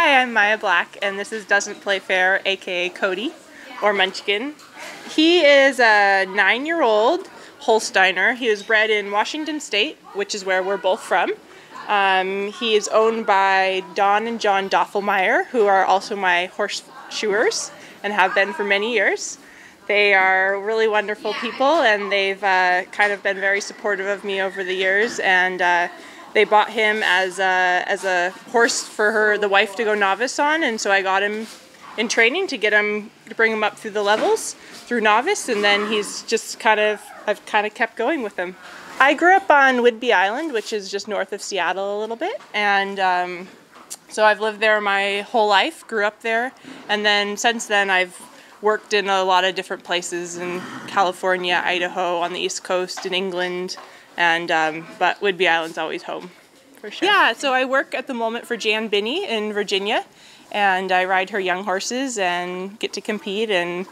Hi, I'm Maya Black, and this is Doesn't Play Fair, aka Cody, or Munchkin. He is a 9-year-old Holsteiner. He was bred in Washington State, which is where we're both from. He is owned by Don and John Doffelmeyer, who are also my horseshoers and have been for many years. They are really wonderful people, and they've kind of been very supportive of me over the years, and they bought him as a horse for the wife to go novice on, and so I got him in training to bring him up through the levels, through novice, and then he's just I've kind of kept going with him. I grew up on Whidbey Island, which is just north of Seattle a little bit, and so I've lived there my whole life, grew up there, and then since then I've worked in a lot of different places in California, Idaho, on the East Coast, in England, and but Whidbey Island's always home, for sure. Yeah, so I work at the moment for Jan Binney in Virginia, and I ride her young horses and get to compete and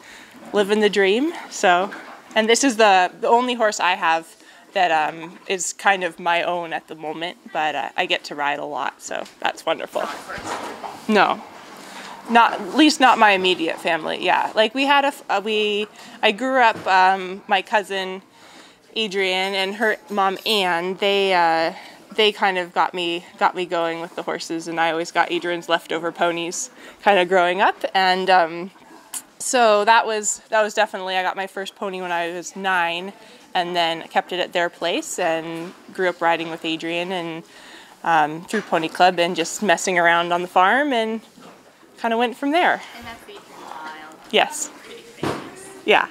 live in the dream. So, and this is the only horse I have that is kind of my own at the moment, but I get to ride a lot, so that's wonderful. No. At least not my immediate family, yeah. Like we had I grew up, my cousin Adrian and her mom Ann, they kind of got me going with the horses, and I always got Adrian's leftover ponies kind of growing up, and so that was definitely, I got my first pony when I was 9, and then kept it at their place and grew up riding with Adrian and through Pony Club and just messing around on the farm, and kind of went from there. And that's the Wild. Yes. Pretty famous. Yeah,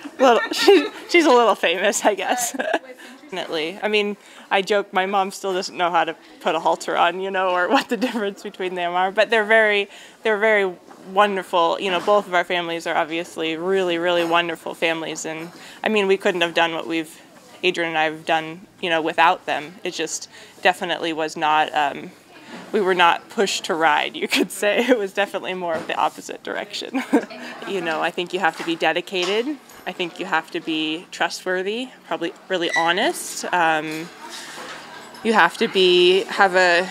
she's a little famous, I guess. Definitely. I mean, I joke my mom still doesn't know how to put a halter on, or what the difference between them are. But they're very wonderful. Both of our families are obviously really, really wonderful families. And I mean, we couldn't have done what Adrian and I have done, without them. It just definitely was not. We were not pushed to ride, you could say. It was definitely more of the opposite direction. I think you have to be dedicated. I think you have to be trustworthy, probably really honest. You have to have a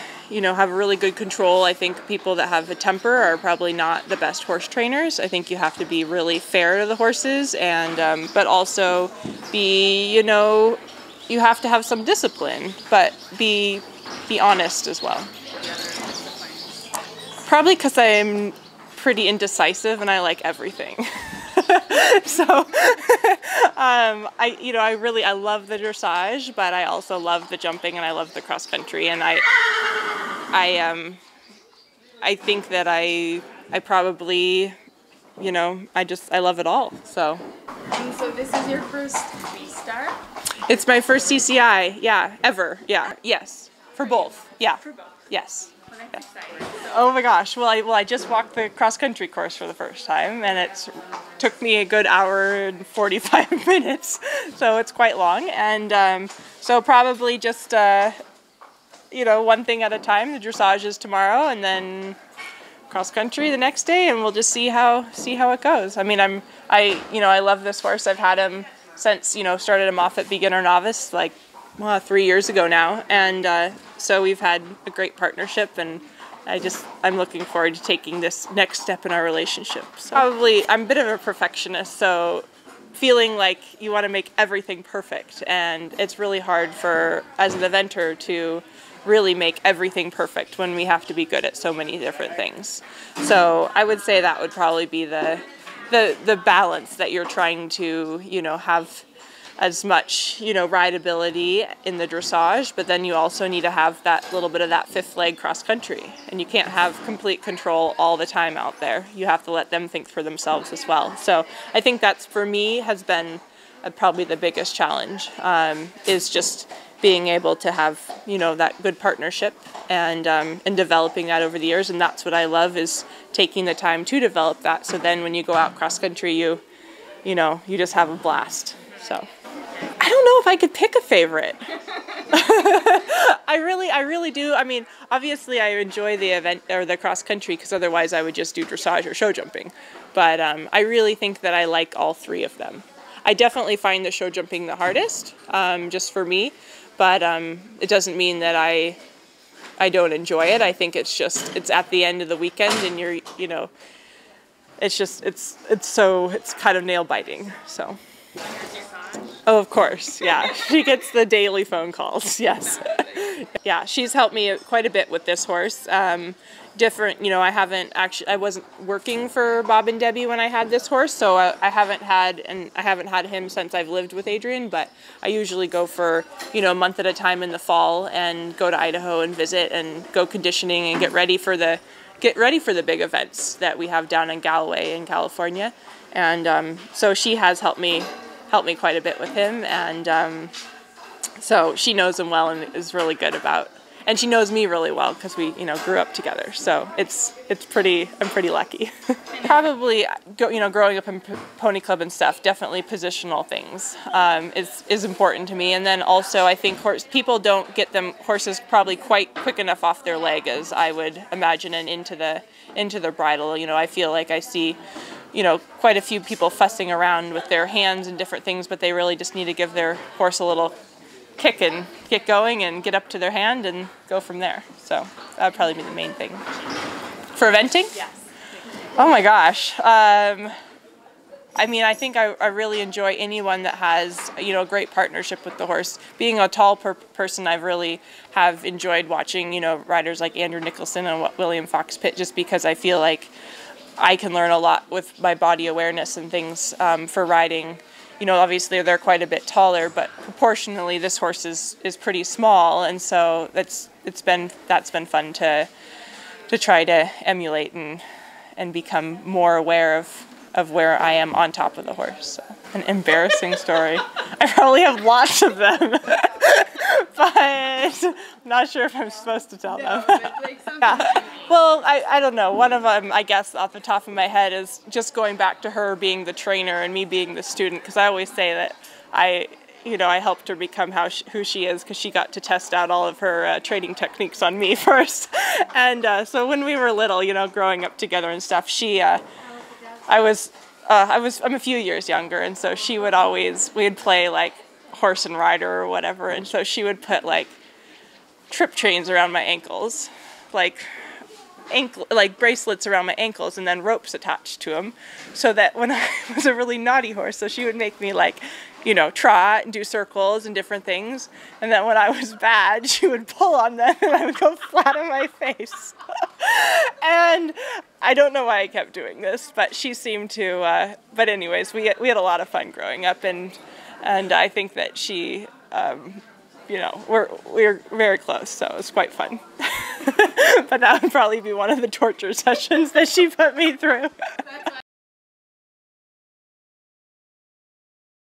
really good control. I think people that have a temper are probably not the best horse trainers. I think you have to be really fair to the horses, and but also you have to have some discipline, but be honest as well. Probably because I'm pretty indecisive and I like everything. So I love the dressage, but I also love the jumping and I love the cross country, and I think that I probably I love it all. So. And so this is your first V-Star? It's my first CCI, yeah, ever, yeah, yes, for both, yeah, for both. Yes. Well, that's exciting. Oh my gosh! Well, I just walked the cross country course for the first time, and it took me a good hour and 45 minutes, so it's quite long. And so probably just one thing at a time. The dressage is tomorrow, and then cross country the next day, and we'll just see how it goes. I mean, I love this horse. I've had him since started him off at beginner novice 3 years ago now, and so we've had a great partnership, and I'm looking forward to taking this next step in our relationship. So probably, I'm a bit of a perfectionist, so feeling like you want to make everything perfect, and it's really hard as an eventer to really make everything perfect when we have to be good at so many different things. So I would say that would probably be the balance that you're trying to have as much rideability in the dressage, but then you also need to have that little bit of that fifth leg cross country, and you can't have complete control all the time out there. You have to let them think for themselves as well. So I think that's, for me, has been probably the biggest challenge, is just being able to have that good partnership and developing that over the years. And that's what I love, is taking the time to develop that, so then when you go out cross country, you just have a blast. So I don't know if I could pick a favorite. I really do. I mean, obviously I enjoy the event or the cross country, because otherwise I would just do dressage or show jumping. But I really think that I like all three of them. I definitely find the show jumping the hardest, just for me. But it doesn't mean that I I don't enjoy it. I think it's at the end of the weekend, and it's kind of nail biting. So. Oh, of course, yeah. She gets the daily phone calls, yes. Yeah, she's helped me quite a bit with this horse. I wasn't working for Bob and Debbie when I had this horse, so I haven't had him since I've lived with Adrian, but I usually go for, a month at a time in the fall and go to Idaho and visit and go conditioning and get ready for the big events that we have down in Galloway in California. And so she has helped me quite a bit with him, and so she knows him well and is really good and she knows me really well because we grew up together, so I'm pretty lucky. Probably growing up in pony club and stuff, definitely positional things is important to me. And then also I think people don't get horses probably quite quick enough off their leg as I would imagine, and into the bridle. I feel like I see quite a few people fussing around with their hands and different things, but they really just need to give their horse a little kick and get going and get up to their hand and go from there. So that would probably be the main thing. For eventing? Yes. Oh my gosh. I think I really enjoy anyone that has, a great partnership with the horse. Being a tall person, I really have enjoyed watching, riders like Andrew Nicholson and William Fox Pitt, just because I feel like I can learn a lot with my body awareness and things for riding. Obviously they're quite a bit taller, but proportionally this horse is pretty small, and so that's been fun to try to emulate and become more aware of where I am on top of the horse. So, an embarrassing story. I probably have lots of them, but I'm not sure if I'm supposed to tell them. Yeah. Well, I don't know. One of them, I guess, off the top of my head is just going back to her being the trainer and me being the student, because I always say that I helped her become who she is, because she got to test out all of her training techniques on me first. And so when we were little, growing up together and stuff, I'm a few years younger, and so we'd play like horse and rider or whatever, and so she would put like trip chains around my ankles, like bracelets around my ankles, and then ropes attached to them, so that when I was a really naughty horse, so she would make me trot and do circles and different things, and then when I was bad, she would pull on them and I would go flat on my face. And I don't know why I kept doing this, but she seemed to, but anyways, we had a lot of fun growing up, and I think that she, we're very close, so it was quite fun. But that would probably be one of the torture sessions that she put me through.